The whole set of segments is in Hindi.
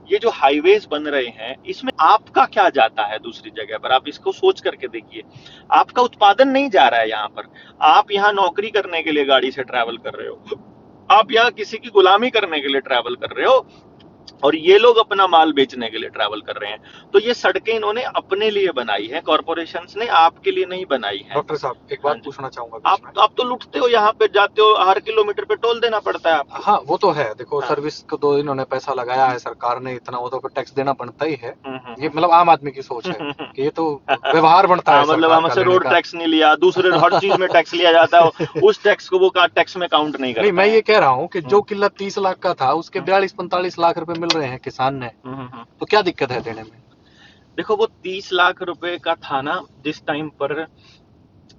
ये जो हाईवेज बन रहे हैं, इसमें आपका क्या जाता है दूसरी जगह पर? आप इसको सोच करके देखिए। आपका उत्पादन नहीं जा रहा है यहाँ पर। आप यहाँ नौकरी करने के लिए गाड़ी से ट्रैवल कर रहे हो, आप यहाँ किसी की गुलामी करने के लिए ट्रैवल कर रहे हो, और ये लोग अपना माल बेचने के लिए ट्रैवल कर रहे हैं। तो ये सड़कें इन्होंने अपने लिए बनाई है, कॉरपोरेशंस ने आपके लिए नहीं बनाई है। डॉक्टर साहब एक हाँ बात जी। पूछना चाहूंगा बीच में। आप तो लुटते हो, यहाँ पे जाते हो हर किलोमीटर पे टोल देना पड़ता है आपको। हाँ वो तो है, देखो हाँ। सर्विस को तो इन्होंने पैसा लगाया है सरकार ने इतना, वो तो फिर टैक्स देना बनता ही है। ये हम्म। मतलब आम आदमी की सोच है कि ये तो व्यवहार बनता है हाँ, मतलब सरकार का हमसे लेने रोड का। टैक्स नहीं लिया, दूसरे हर चीज में टैक्स लिया जाता है, उस टैक्स को वो टैक्स में काउंट नहीं नहीं करते मैं ये हैं। कह रहा हूँ कि जो हम्म, किला 30 लाख का था उसके हम्म, 42-45 लाख रुपए मिल रहे हैं किसान ने, हम्म। तो क्या दिक्कत है देने में? देखो, वो 30 लाख रुपए का था ना जिस टाइम पर,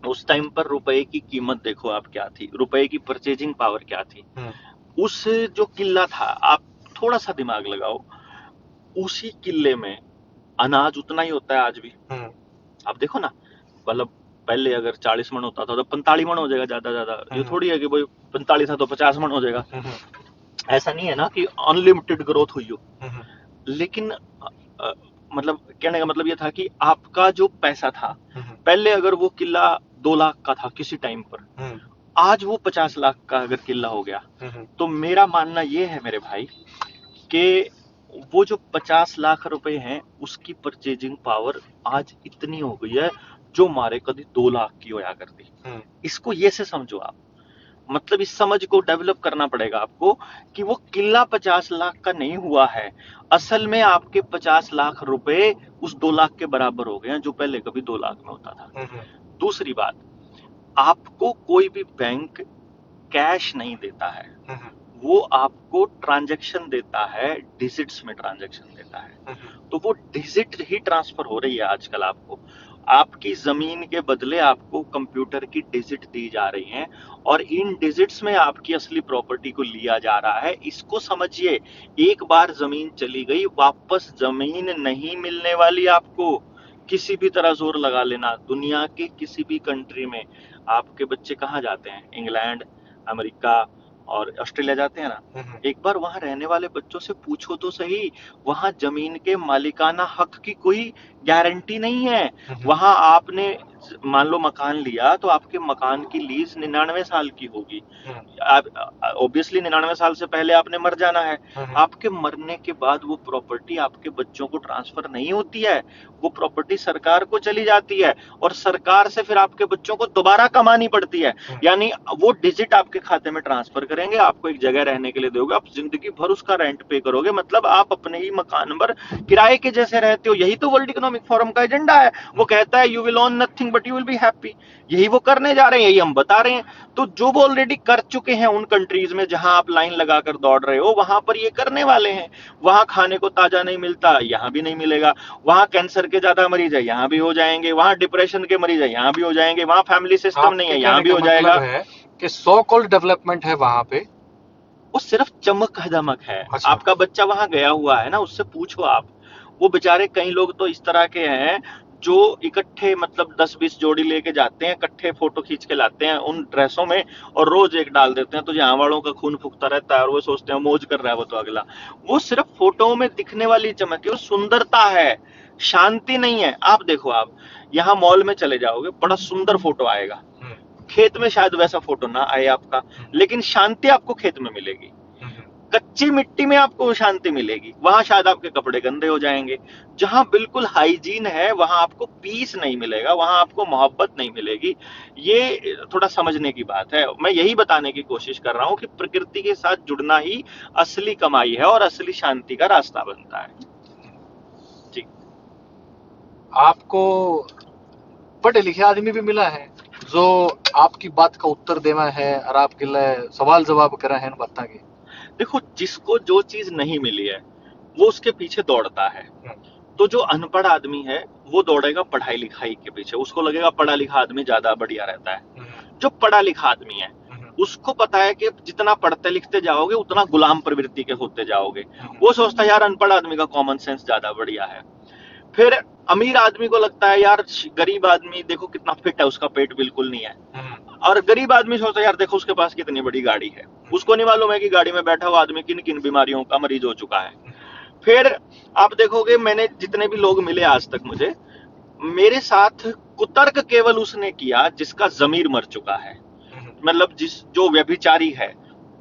उस टाइम पर रुपए की कीमत देखो आप क्या थी, रुपए की परचेजिंग पावर क्या थी। हम्म उस जो किला था, आप थोड़ा सा दिमाग लगाओ, उसी किले में अनाज उतना ही होता है आज भी। हम्म आप देखो ना, मतलब पहले अगर 40 मन होता था तो 45 मन हो जाएगा ज्यादा ज्यादा। ये हम्म थोड़ी है कि भाई 45 था तो 50 मन हो जाएगा। हम्म ऐसा नहीं है ना कि अनलिमिटेड ग्रोथ हुई हो। हम्म लेकिन मतलब कहने का मतलब ये था कि आपका जो पैसा था, हम्म पहले अगर वो किला 2 लाख का था किसी टाइम पर, हम्म आज वो 50 लाख का अगर किला हो गया, हम्म तो मेरा मानना ये है मेरे भाई कि वो जो 50 लाख रुपए हैं उसकी परचेजिंग पावर आज इतनी हो गई है जो मारे कभी 2 लाख की होया करती। हम्म इसको ये से समझो आप, मतलब इस समझ को डेवलप करना पड़ेगा आपको कि वो किला 50 लाख का नहीं हुआ है। असल में आपके 50 लाख रुपए उस 2 लाख के बराबर हो गए हैं जो पहले कभी 2 लाख में होता था। हम्म दूसरी बात, आपको कोई भी बैंक कैश नहीं देता है, हम्म वो आपको ट्रांजैक्शन देता है, डिजिट्स में ट्रांजैक्शन देता है। हम्म तो वो डिजिट ही ट्रांसफर हो रही है आजकल आपको। आपकी जमीन के बदले आपको कंप्यूटर की डिजिट दी जा रही हैं, और इन डिजिट्स में आपकी असली प्रॉपर्टी को लिया जा रहा है। इसको समझिए, एक बार जमीन चली गई, वापस जमीन नहीं मिलने वाली आपको। किसी भी तरह जोर लगा लेना, दुनिया के किसी भी कंट्री में आपके बच्चे कहाँ जाते हैं? इंग्लैंड, अमेरिका और ऑस्ट्रेलिया जाते हैं ना। हम्म एक बार वहां रहने वाले बच्चों से पूछो तो सही, वहां जमीन के मालिकाना हक की कोई गारंटी नहीं है। हम्म वहां आपने मान लो मकान लिया, तो आपके मकान की लीज 99 साल की होगी। हम्म आप ऑब्वियसली 99 साल से पहले आपने मर जाना है। हम्म आपके मरने के बाद वो प्रॉपर्टी आपके बच्चों को ट्रांसफर नहीं होती है, वो प्रॉपर्टी सरकार को चली जाती है, और सरकार से फिर आपके बच्चों को दोबारा कमानी पड़ती है। हम्म यानी वो डिजिट आपके खाते में ट्रांसफर करेंगे, आपको एक जगह रहने के लिए दोगे, आप जिंदगी भर उसका रेंट पे करोगे, मतलब आप अपने ही मकान पर किराए के जैसे रहते हो। यही तो वर्ल्ड इकोनॉमिक फोरम का एजेंडा है। वो कहता है you will own nothing but you will be happy. यही वो करने जा रहे हैं, यही हम बता रहे हैं। तो जो वो ऑलरेडी कर चुके हैं उन कंट्रीज में जहां आप लाइन लगाकर दौड़ रहे हो, वहां पर ये करने वाले हैं। वहां खाने को ताजा नहीं मिलता, यहाँ भी नहीं मिलेगा। वहां कैंसर के ज्यादा मरीज है, यहाँ भी हो जाएंगे। वहां डिप्रेशन के मरीज है, यहाँ भी हो जाएंगे। वहां फैमिली सिस्टम नहीं आपके है, यहाँ कहने भी का हो मतलब जाएगा। है कि सो कॉल्ड डेवलपमेंट है वहां पे। वो सिर्फ चमक दमक है। अच्छा। आपका बच्चा वहां गया हुआ है ना, उससे पूछो आप। वो बेचारे कई लोग तो इस तरह के हैं जो इकट्ठे मतलब 10-20 जोड़ी लेके जाते हैं, इकट्ठे फोटो खींच के लाते हैं उन ड्रेसों में, और रोज एक डाल देते हैं, तो यहाँ वालों का खून फूकता रहता है और वो सोचते हैं मौज कर रहा है वो तो अगला। वो सिर्फ फोटो में दिखने वाली चमक है, वो सुंदरता है, शांति नहीं है। आप देखो, आप यहाँ मॉल में चले जाओगे, बड़ा सुंदर फोटो आएगा। हम्म खेत में शायद वैसा फोटो ना आए आपका, हम्म लेकिन शांति आपको खेत में मिलेगी। हम्म कच्ची मिट्टी में आपको शांति मिलेगी, वहां शायद आपके कपड़े गंदे हो जाएंगे। जहां बिल्कुल हाइजीन है वहां आपको पीस नहीं मिलेगा, वहां आपको मोहब्बत नहीं मिलेगी। ये थोड़ा समझने की बात है। मैं यही बताने की कोशिश कर रहा हूँ कि प्रकृति के साथ जुड़ना ही असली कमाई है और असली शांति का रास्ता बनता है। ठीक। आपको पढ़े लिखे आदमी भी मिला है जो आपकी बात का उत्तर देना है और आपके लिए सवाल जवाब करा है इन बातों की। देखो, जिसको जो चीज नहीं मिली है वो उसके पीछे दौड़ता है। हम्म तो जो अनपढ़ आदमी है वो दौड़ेगा पढ़ाई लिखाई के पीछे, उसको लगेगा पढ़ा लिखा आदमी ज्यादा बढ़िया रहता है। हम्म जो पढ़ा लिखा आदमी है हम्म उसको पता है कि जितना पढ़ते लिखते जाओगे उतना गुलाम प्रवृत्ति के होते जाओगे। हम्म वो सोचता है यार अनपढ़ आदमी का कॉमन सेंस ज्यादा बढ़िया है। फिर अमीर आदमी को लगता है यार गरीब आदमी देखो कितना फिट है, उसका पेट बिल्कुल नहीं है। हम्म और गरीब आदमी सोचता है यार देखो उसके पास कितनी बड़ी गाड़ी है। उसको नहीं मालूम है कि गाड़ी में बैठा हुआ आदमी किन किन बीमारियों का मरीज हो चुका है। फिर आप देखोगे, मैंने जितने भी लोग मिले आज तक मुझे, मेरे साथ कुतर्क केवल उसने किया जिसका जमीर मर चुका है। मतलब जो व्यभिचारी है,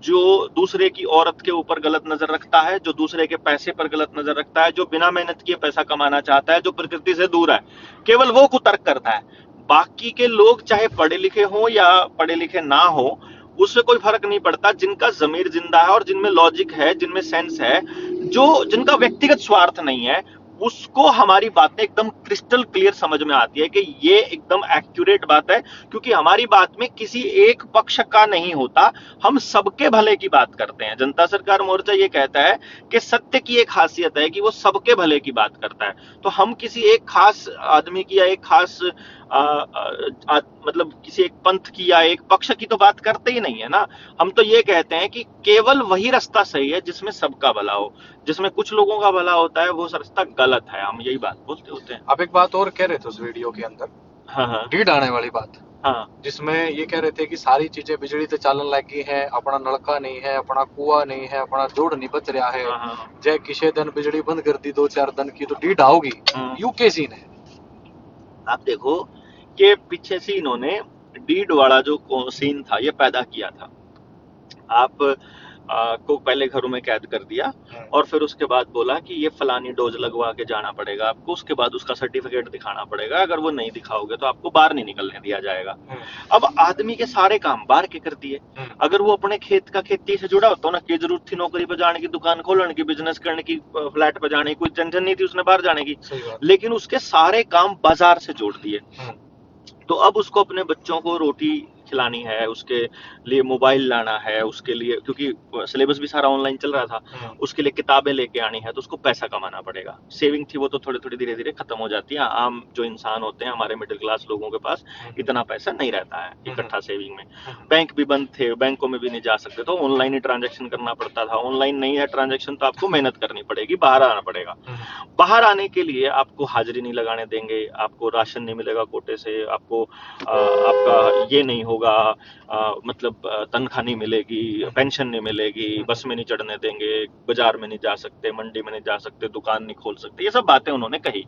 जो दूसरे की औरत के ऊपर गलत नजर रखता है, जो दूसरे के पैसे पर गलत नजर रखता है, जो बिना मेहनत किए पैसा कमाना चाहता है, जो प्रकृति से दूर है, केवल वो कुतर्क करता है। बाकी के लोग चाहे पढ़े लिखे हो या पढ़े लिखे ना हो, उससे कोई फर्क नहीं पड़ता। जिनका जमीर जिंदा है और जिनमें लॉजिक है, जिनमें सेंस है, जो जिनका व्यक्तिगत स्वार्थ नहीं है, उसको हमारी बातें एकदम क्रिस्टल क्लियर समझ में आती है कि ये एकदम एक्यूरेट बात है, क्योंकि हमारी बात में किसी एक पक्ष का नहीं होता, हम सबके भले की बात करते हैं। जनता सरकार मोर्चा ये कहता है कि सत्य की एक खासियत है कि वो सबके भले की बात करता है। तो हम किसी एक खास आदमी की या एक खास मतलब किसी एक पंथ की या एक पक्ष की तो बात करते ही नहीं है ना। हम तो ये कहते हैं कि केवल वही रास्ता सही है जिसमें सबका भला हो, जिसमें कुछ लोगों का भला होता है वो रास्ता गलत है। हम यही बात बोलते होते हैं। आप एक बात और कह रहे थे उस वीडियो के अंदर, हाँ हाँ डीड आने वाली बात, हाँ जिसमें ये कह रहे थे कि सारी चीजें बिजली से चालन लगी है, अपना नलका नहीं है, अपना कुआ नहीं है, अपना जोड़ नहीं बच रहा है, हाँ हाँ जय किसे दिन बिजली बंद कर दी 2-4 दिन की तो डीड आओगी। यूके सीन है। आप देखो कि पीछे से इन्होंने डीड वाला जो सीन था ये पैदा किया था। आप को पहले घरों में कैद कर दिया और फिर उसके बाद बोला कि ये फलानी डोज लगवा के जाना पड़ेगा आपको, उसके बाद उसका सर्टिफिकेट दिखाना पड़ेगा, अगर वो नहीं दिखाओगे तो आपको बाहर नहीं निकलने दिया जाएगा। अब आदमी के सारे काम बाहर के कर दिए। अगर वो अपने खेत का खेती से जुड़ा होता ना, की जरूरत थी नौकरी पर जाने की, दुकान खोलने की, बिजनेस करने की, फ्लैट पर जाने की, कोई टेंशन नहीं थी उसने बाहर जाने की, लेकिन उसके सारे काम बाजार से जोड़ दिए। तो अब उसको अपने बच्चों को रोटी खिलानी है, उसके लिए मोबाइल लाना है, उसके लिए, क्योंकि सिलेबस भी सारा ऑनलाइन चल रहा था, उसके लिए किताबें लेके आनी है, तो उसको पैसा कमाना पड़ेगा। सेविंग थी वो तो थोड़ी थोड़ी धीरे धीरे खत्म हो जाती है। आम जो इंसान होते हैं, हमारे मिडिल क्लास लोगों के पास इतना पैसा नहीं रहता है इकट्ठा सेविंग में। बैंक भी बंद थे, बैंकों में भी नहीं जा सकते, तो ऑनलाइन ही ट्रांजेक्शन करना पड़ता था। ऑनलाइन नहीं है ट्रांजेक्शन तो आपको मेहनत करनी पड़ेगी, बाहर आना पड़ेगा। बाहर आने के लिए आपको हाजिरी नहीं लगाने देंगे, आपको राशन नहीं मिलेगा कोटे से, आपको आपका ये नहीं होगा, मतलब तनख्वाह नहीं मिलेगी, पेंशन नहीं मिलेगी, बस में नहीं चढ़ने देंगे, बाजार में नहीं जा सकते, मंडी में नहीं जा सकते, दुकान नहीं खोल सकते, ये सब बातें उन्होंने कही।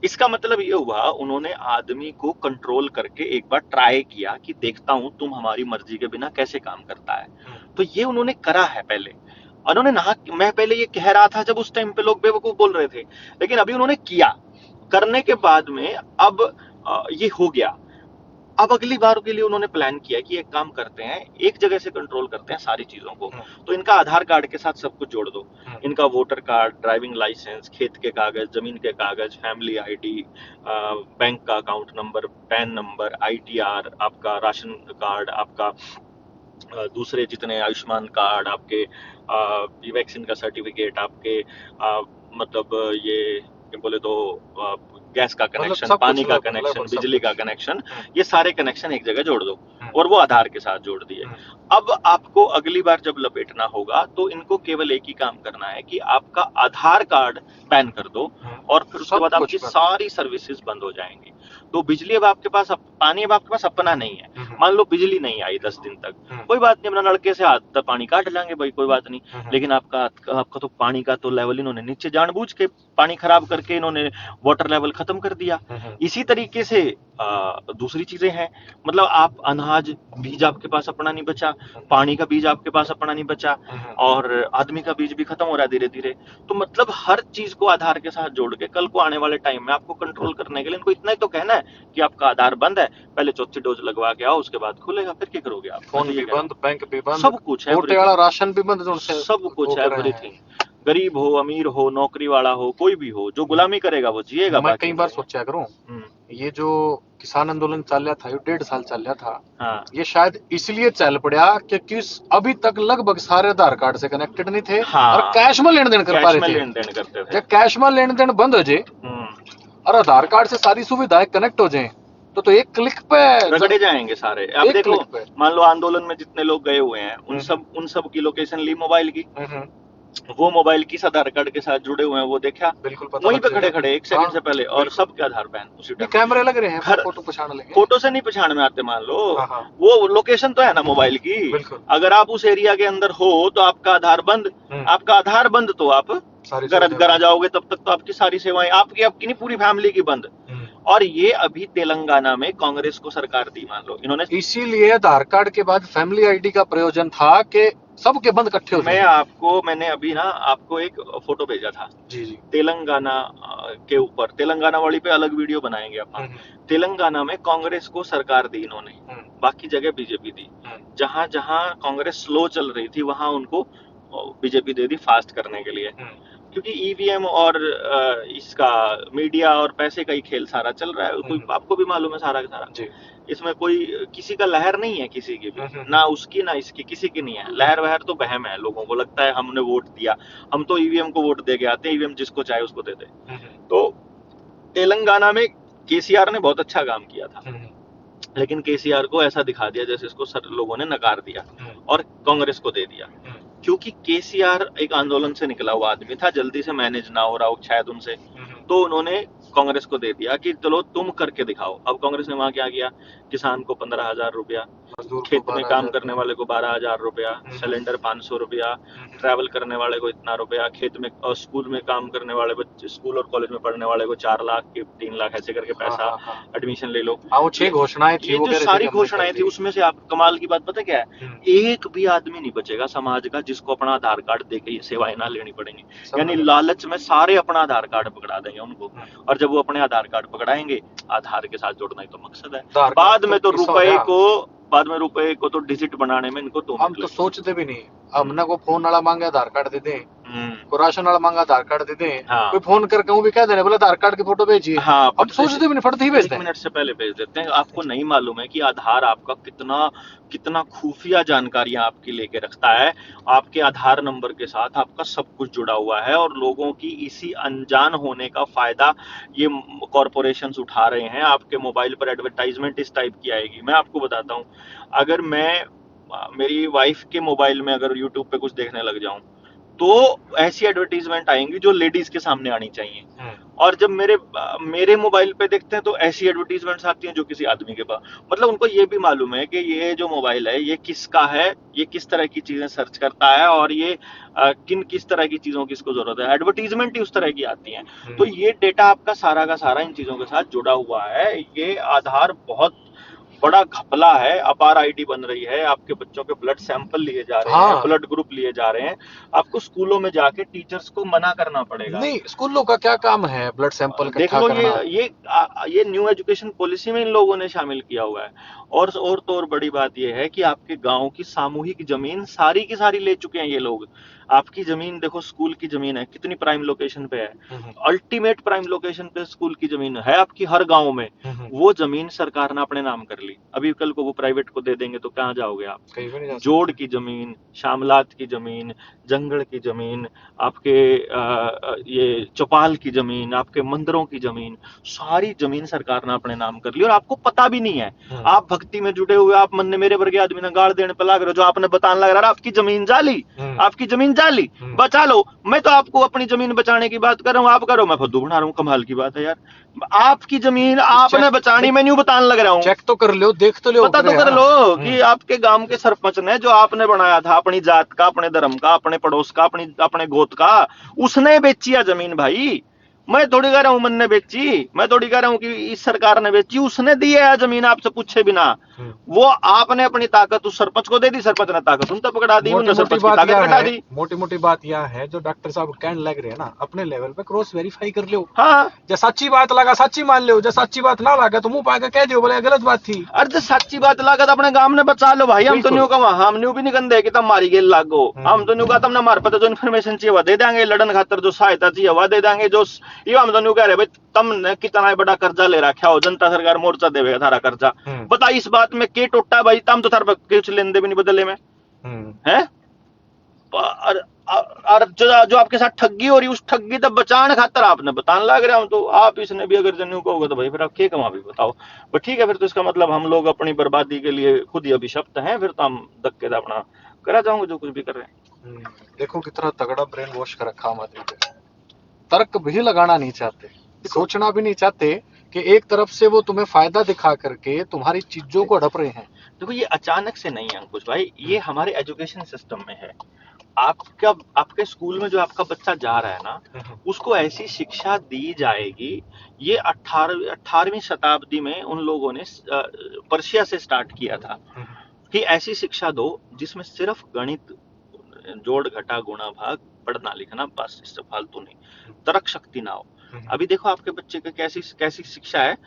इसका मतलब ये हुआ उन्होंने आदमी को कंट्रोल करके एक बार ट्राई किया कि देखता हूं तुम हमारी मर्जी के बिना कैसे काम करता है। तो ये उन्होंने करा है पहले। उन्होंने ना, मैं पहले ये कह रहा था जब उस टाइम पे लोग बेवकूफ बोल रहे थे, लेकिन अभी उन्होंने किया। करने के बाद में अब ये हो गया। अब अगली बार के लिए उन्होंने प्लान किया कि एक काम करते हैं, एक जगह से कंट्रोल करते हैं सारी चीजों को। तो इनका आधार कार्ड के साथ सब कुछ जोड़ दो, इनका वोटर कार्ड, ड्राइविंग लाइसेंस, खेत के कागज, जमीन के कागज, फैमिली आईडी, बैंक का account number, pan number, ITR, आपका राशन कार्ड, आपका दूसरे जितने आयुष्मान कार्ड, आपके वैक्सीन का सर्टिफिकेट, आपके मतलब ये बोले तो गैस का कनेक्शन, मतलब पानी का कनेक्शन, बिजली का कनेक्शन, ये सारे कनेक्शन एक जगह जोड़ दो और वो आधार के साथ जोड़ दिए। अब आपको अगली बार जब लपेटना होगा तो इनको केवल एक ही काम करना है कि आपका आधार कार्ड बैन कर दो और फिर उसके बाद आपकी सारी सर्विसेज बंद हो जाएंगी। तो बिजली अब आपके पास, पानी अब आपके पास अपना नहीं है। मान लो बिजली नहीं आई 10 दिन तक, कोई बात नहीं, अपना नलके से हाथ तक पानी काट लेंगे भाई, कोई बात नहीं। लेकिन आपका तो पानी का तो लेवल इन्होंने नीचे जानबूझ के पानी खराब करके इन्होंने वाटर लेवल खत्म कर दिया। इसी तरीके से दूसरी चीजें हैं, मतलब आप अनाज बीज आपके पास अपना नहीं बचा, पानी का बीज आपके पास अपना नहीं बचा, और आदमी का बीज भी खत्म हो रहा है धीरे धीरे। तो मतलब हर चीज को आधार के साथ जोड़ के कल को आने वाले टाइम में आपको कंट्रोल करने के लिए इनको इतना ही तो कहना है कि आपका आधार बंद है, पहले चौथी डोज लगवा के आओ, उसके बाद खुलेगा, फिर क्या करोगे आप? फोन भी बंद, बैंक भी बंद, सब कुछ है, राशन भी बंद, सब कुछ है, एवरीथिंग। गरीब हो, अमीर हो, नौकरी वाला हो, कोई भी हो, जो गुलामी करेगा वो जिएगा। मैं कई बार सोचा करूं, ये जो किसान आंदोलन चल रहा था, ये 1.5 साल चल रहा था, हाँ। ये शायद इसलिए चल पड़ा क्योंकि अभी तक लगभग सारे आधार कार्ड से कनेक्टेड नहीं थे। हाँ। और कैश में लेन देन कर पा रहे थे। जब कैश में लेन देन बंद हो जाए और आधार कार्ड से सारी सुविधाएं कनेक्ट हो जाए तो एक क्लिक पे रगड़े जाएंगे सारे। अब देखो, मान लो आंदोलन में जितने लोग गए हुए हैं उन सब की लोकेशन ली मोबाइल की, वो मोबाइल किस आधार कार्ड के साथ जुड़े हुए हैं वो देखा, बिल्कुल पता वहीं पे लग खड़े जाएगा। खड़े 1 सेकंड हाँ, से पहले, और बिल्कुल। सबके आधार पैन उसी नहीं, टाइम। कैमरे लग रहे हैं, घर फोटो पहचान लेंगे। फोटो से नहीं पहचान में आते, मान लो हाँ, हाँ, वो लोकेशन तो है ना मोबाइल की। बिल्कुल। अगर आप उस एरिया के अंदर हो तो आपका आधार बंद, आपका आधार बंद तो आप सारी घर सुविधाएं आ जाओगे, तब तक तो आपकी सारी सेवाएं आपकी नहीं, पूरी फैमिली की बंद। और ये अभी तेलंगाना में कांग्रेस को सरकार दी, मान लो इन्होंने। इसीलिए आधार कार्ड के बाद फैमिली आईडी का प्रयोजन था कि सबके बंद इकट्ठे हो जाएं। मैंने अभी ना आपको एक फोटो भेजा था जी जी। तेलंगाना के ऊपर, तेलंगाना वाली पे अलग वीडियो बनाएंगे अपन। तेलंगाना में कांग्रेस को सरकार दी इन्होंने, बाकी जगह बीजेपी दी। जहां जहां कांग्रेस स्लो चल रही थी वहां उनको बीजेपी दे दी फास्ट करने के लिए, क्योंकि ईवीएम और इसका मीडिया और पैसे का ही खेल सारा चल रहा है। कोई आपको भी मालूम है सारा का सारा, इसमें कोई किसी का लहर नहीं है, किसी की भी, ना उसकी ना इसकी, किसी की नहीं है लहर वहर। तो बहम है, लोगों को लगता है हमने वोट दिया, हम तो ईवीएम को वोट दे के आते हैं, ईवीएम जिसको चाहे उसको दे दे। तो तेलंगाना में केसीआर ने बहुत अच्छा काम किया था, लेकिन केसीआर को ऐसा दिखा दिया जैसे इसको लोगों ने नकार दिया और कांग्रेस को दे दिया, क्योंकि केसीआर एक आंदोलन से निकला हुआ आदमी था, जल्दी से मैनेज ना हो रहा हो शायद उनसे, तो उन्होंने कांग्रेस को दे दिया कि चलो तुम करके दिखाओ। अब कांग्रेस ने वहां क्या किया, किसान को 15,000 रुपया, खेत में काम करने वाले को 12,000 रुपया, सिलेंडर 500 रुपया, ट्रैवल करने वाले को इतना रुपया, खेत में और स्कूल में काम करने वाले बच्चे, स्कूल और कॉलेज में पढ़ने वाले को 4 लाख के 3 लाख ऐसे करके पैसा, एडमिशन ले लो। वो 6 घोषणाएं थी, ये जो सारी घोषणाएं थी उसमें से आप कमाल की बात पता क्या है, एक भी आदमी नहीं बचेगा समाज का जिसको अपना आधार कार्ड देके ये सेवाएं ना लेनी पड़ेंगी। यानी लालच में सारे अपना आधार कार्ड पकड़ा देंगे उनको, और जब वो अपने आधार कार्ड पकड़ाएंगे, आधार के साथ जोड़ना ही तो मकसद है। बाद में रुपए को तो डिजिट बनाने में इनको तो हम तो सोचते भी नहीं। हमने को फोन वाला मांगे आधार कार्ड दे दें, को राशन वाला मांगा आधार कार्ड दे दें, कोई फोन करके वो भी कह देने बोले आधार कार्ड की फोटो भेजिए। हम सोचते भी नहीं, फट ही भेज दें, 1 मिनट से पहले भेज देते हैं। आपको नहीं मालूम है कि आधार आपका कितना खुफिया जानकारियां आपकी लेके रखता है। आपके आधार नंबर के साथ आपका सब कुछ जुड़ा हुआ है, और लोगों की इसी अनजान होने का फायदा ये कॉरपोरेशंस उठा रहे हैं। आपके मोबाइल पर एडवर्टाइजमेंट इस टाइप की आएगी, मैं आपको बताता हूँ, अगर मेरी वाइफ के मोबाइल में अगर यूट्यूब पे कुछ देखने लग जाऊं तो ऐसी एडवर्टीजमेंट आएंगी जो लेडीज के सामने आनी चाहिए, और जब मेरे मोबाइल पे देखते हैं तो ऐसी एडवर्टीजमेंट्स आती हैं जो किसी आदमी के पास, मतलब उनको ये भी मालूम है कि ये जो मोबाइल है ये किसका है, ये किस तरह की चीजें सर्च करता है, और ये किस तरह की चीजों की इसको जरूरत है। एडवर्टीजमेंट ही उस तरह की आती हैं। तो ये डेटा आपका सारा का सारा इन चीजों के साथ जुड़ा हुआ है। ये आधार बहुत बड़ा घपला है, अपार आईडी बन रही है, आपके बच्चों के ब्लड सैंपल लिए जा रहे हैं, ब्लड ग्रुप लिए जा रहे हैं। आपको स्कूलों में जाके टीचर्स को मना करना पड़ेगा। नहीं, स्कूलों का क्या काम है ब्लड सैंपल देख लो, ये न्यू एजुकेशन पॉलिसी में इन लोगों ने शामिल किया हुआ है। और तो और बड़ी बात ये है कि आपके गांव की सामूहिक जमीन सारी की सारी ले चुके हैं ये लोग। आपकी जमीन देखो, स्कूल की जमीन है, कितनी प्राइम लोकेशन पे है, अल्टीमेट प्राइम लोकेशन पे स्कूल की जमीन है आपकी हर गांव में। वो जमीन सरकार ने अपने नाम कर ली, अभी कल को वो प्राइवेट को दे देंगे तो कहाँ जाओगे आप? जोड़ की जमीन, शामलात की जमीन, जंगल की जमीन, आपके ये चौपाल की जमीन, आपके मंदिरों की जमीन, सारी जमीन सरकार ने अपने नाम कर ली, और आपको पता भी नहीं है। आप भक्ति में जुड़े हुए, आप मन ने मेरे वर्गे आदमी ने गाड़ देने पे लग रहे हो, जो आपने बताने लग रहा है आपकी जमीन जाली, आपकी जमीन जाली, बचा लो। मैं तो आपको अपनी जमीन बचाने की बात कर रहा हूँ, आप करो, मैं फद्दू बना रहा हूँ। कमाल की बात है यार, आपकी जमीन आपने बचानी, मैं न्यू बताने लग रहा हूँ। चेक तो कर लो, देख तो लो, पता तो कर लो कि आपके गांव के सरपंच ने जो आपने बनाया था अपनी जात का, अपने धर्म का, अपने पड़ोस का, अपने गोत का, उसने बेची है जमीन भाई। मैं थोड़ी कह रहा हूँ मन ने बेची, मैं थोड़ी कह रहा हूँ कि इस सरकार ने बेची, उसने दी है जमीन आपसे पूछे बिना। वो आपने अपनी ताकत उस सरपंच को दे दी, सरपंच ने ताकत उन तक पकड़ा दी, उन्होंने सरपंच की ताकत घटा दी। मोटी मोटी बात यह है जो डॉक्टर साहब कहने लग रहे हैं ना, अपने लेवल पे क्रॉस वेरीफाई कर लो। हाँ, जो सच्ची बात लगा सच्ची मान लो, जो सच्ची बात ना लगा तो मुंह पाकर कह दो बोले गलत बात थी। अरे जो सच्ची बात लगा तो अपने गांव ने बचा लो भाई। हम तो न्यू का हम न्यू भी नहीं गंदे कि तुम मारी गेल लागो। हम तो न्यू का तुमने हमारे पता जो इन्फॉर्मेशन चाहिए वह दे देंगे, लड़न खातर जो सहायता चाहिए वह दे देंगे। जो ये हम तो न्यू कह रहे भाई तुमने कितना बड़ा कर्जा ले रखा हो, जनता सरकार मोर्चा देवेगा थारा कर्जा। बता इस बात में के टोटा भाई, तम तो थार कुछ लेन दे भी नहीं बदले में है। और जो आपके साथ ठगी हो रही, उस ठगी तब बचाने खातर आपने बताने लग रहे हम तो आप इसने भी अगर जन्यू कहोगे तो भाई फिर आप क्या कमा भी बताओ। पर ठीक है, फिर तो इसका मतलब हम लोग अपनी बर्बादी के लिए खुद ही अभिशप्त हैं, फिर तो हम धक्के अपना करा जाऊंगे जो कुछ भी कर रहे हैं। देखो कितना तगड़ा ब्रेन वॉश कर रखा हमारे पे। तर्क भी लगाना नहीं चाहते, सोचना भी नहीं चाहते कि एक तरफ से वो तुम्हें फायदा दिखा करके तुम्हारी चीजों को हड़प रहे हैं। देखो ये अचानक से नहीं है अंकुश भाई, ये हमारे एजुकेशन सिस्टम में है। आपका आपके स्कूल में जो आपका बच्चा जा रहा है ना, उसको ऐसी शिक्षा दी जाएगी। ये 18वीं शताब्दी में उन लोगों ने पर्शिया से स्टार्ट किया था कि ऐसी शिक्षा दो जिसमें सिर्फ गणित, जोड़ घटा गुणा भाग, पढ़ना लिखना, बस, इससे फालतू नहीं, तर्क शक्ति ना हो। अभी देखो आपके बच्चे का कैसी कैसी शिक्षा है,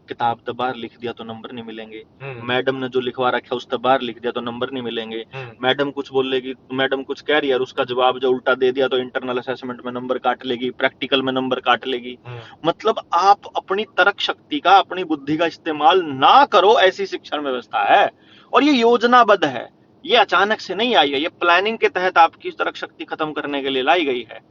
किताब तबार लिख दिया तो नंबर नहीं मिलेंगे, मैडम ने जो लिखवा रखा उस तबार लिख दिया तो नंबर नहीं मिलेंगे, मैडम कुछ बोलेगी, मैडम कुछ कह रही है और उसका जवाब जो उल्टा दे दिया तो इंटरनल असेसमेंट में नंबर काट लेगी, प्रैक्टिकल में नंबर काट लेगी। मतलब आप अपनी तर्क शक्ति का, अपनी बुद्धि का इस्तेमाल ना करो, ऐसी शिक्षण व्यवस्था है। और ये योजनाबद्ध है, ये अचानक से नहीं आई है, ये प्लानिंग के तहत आपकी तर्क शक्ति खत्म करने के लिए लाई गई है।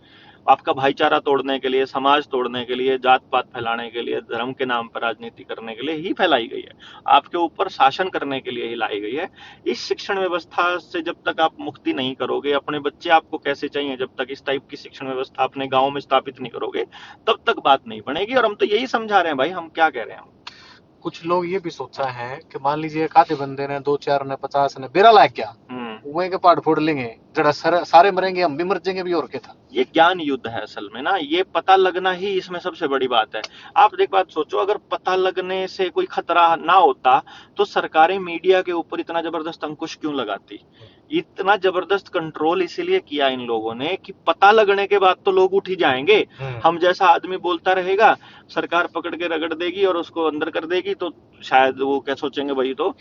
आपका भाईचारा तोड़ने के लिए, समाज तोड़ने के लिए, जात पात फैलाने के लिए, धर्म के नाम पर राजनीति करने के लिए ही फैलाई गई है, आपके ऊपर शासन करने के लिए ही लाई गई है। इस शिक्षण व्यवस्था से जब तक आप मुक्ति नहीं करोगे, अपने बच्चे आपको कैसे चाहिए, जब तक इस टाइप की शिक्षण व्यवस्था अपने गांव में स्थापित नहीं करोगे, तब तक बात नहीं बनेगी। और हम तो यही समझा रहे हैं भाई, हम क्या कह रहे हैं। कुछ लोग ये भी सोचा है कि मान लीजिए एक आधे बंदे ने 2-4 ने 50 ने बेरा लायक क्या वहीं के पाड़ फोड़ लेंगे, जरा सारे मरेंगे, हम भी मर जाएंगे भी, और क्या था। ये ज्ञान युद्ध है असल में ना, ये पता लगना ही इसमें सबसे बड़ी बात है। आप एक बात सोचो, अगर पता लगने से कोई खतरा ना होता तो सरकारें मीडिया के ऊपर इतना जबरदस्त अंकुश क्यों लगाती। इतना जबरदस्त कंट्रोल इसीलिए किया इन लोगों ने कि पता लगने के बाद तो लोग उठ ही जाएंगे। हम जैसा आदमी बोलता रहेगा, सरकार पकड़ के रगड़ देगी और उसको अंदर कर देगी, तो शायद वो क्या सोचेंगे, भाई तो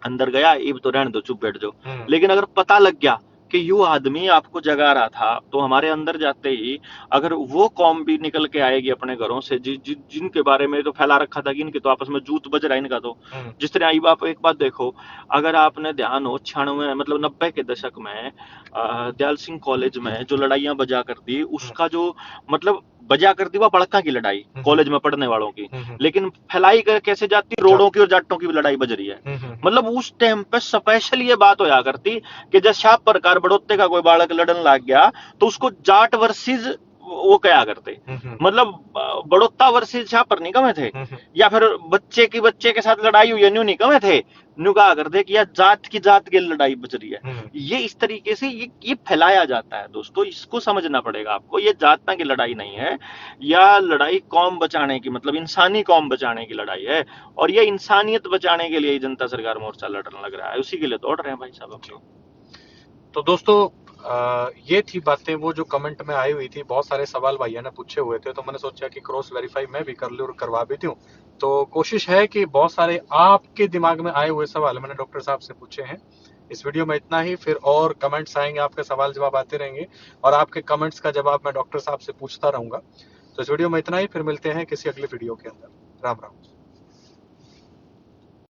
अंदर गया, इब तो रहने दो, चुप बैठ जाओ। लेकिन अगर पता लग गया कि यू आदमी आपको जगा रहा था, तो हमारे अंदर जाते ही अगर वो कौम भी निकल के आएगी अपने घरों से, जिनके बारे में तो फैला रखा था कि इनके तो आपस में जूत बज रहा है इनका, तो जिस तरह आई बाप, एक बात देखो, अगर आपने ध्यान हो 96 मतलब 90 के दशक में दयाल सिंह कॉलेज में जो लड़ाइयां बजा कर दी, उसका जो मतलब बजा कर दी वह बड़का की लड़ाई कॉलेज में पढ़ने वालों की, लेकिन फैलाई कर कैसे जाती, रोडों की और जाटों की भी लड़ाई बज रही है। मतलब उस टाइम पे स्पेशल ये बात होया करती कि जब शाह प्रकार बड़ोते का कोई बालक लड़न लग गया तो उसको जाट वर्सेस वो क्या करते, मतलब बड़ोत्ता वर्सेस शाह पर नहीं कमे थे, या फिर बच्चे के साथ लड़ाई हुई न्यू नहीं कमे थे, न्यू कहा करते कि यार जात की लड़ाई बच रही है। ये इस तरीके से ये फैलाया जाता है दोस्तों, इसको समझना पड़ेगा आपको। ये जात की लड़ाई नहीं है, या लड़ाई कौम बचाने की, मतलब इंसानी कौम बचाने की लड़ाई है, और ये इंसानियत बचाने के लिए जनता सरकार मोर्चा लड़ने लग रहा है, उसी के लिए दौड़ रहे हैं भाई साहब हम लोग। तो दोस्तों ये थी बातें वो जो कमेंट में आई हुई थी, बहुत सारे सवाल भाइयों ने पूछे हुए थे, तो मैंने सोचा कि क्रॉस वेरीफाई मैं भी कर लूं और करवा भी दूं। तो कोशिश है कि बहुत सारे आपके दिमाग में आए हुए सवाल मैंने डॉक्टर साहब से पूछे हैं। इस वीडियो में इतना ही, फिर और कमेंट्स आएंगे, आपके सवाल जवाब आते रहेंगे और आपके कमेंट्स का जवाब मैं डॉक्टर साहब से पूछता रहूंगा। तो इस वीडियो में इतना ही, फिर मिलते हैं किसी अगले वीडियो के अंदर। राम राम।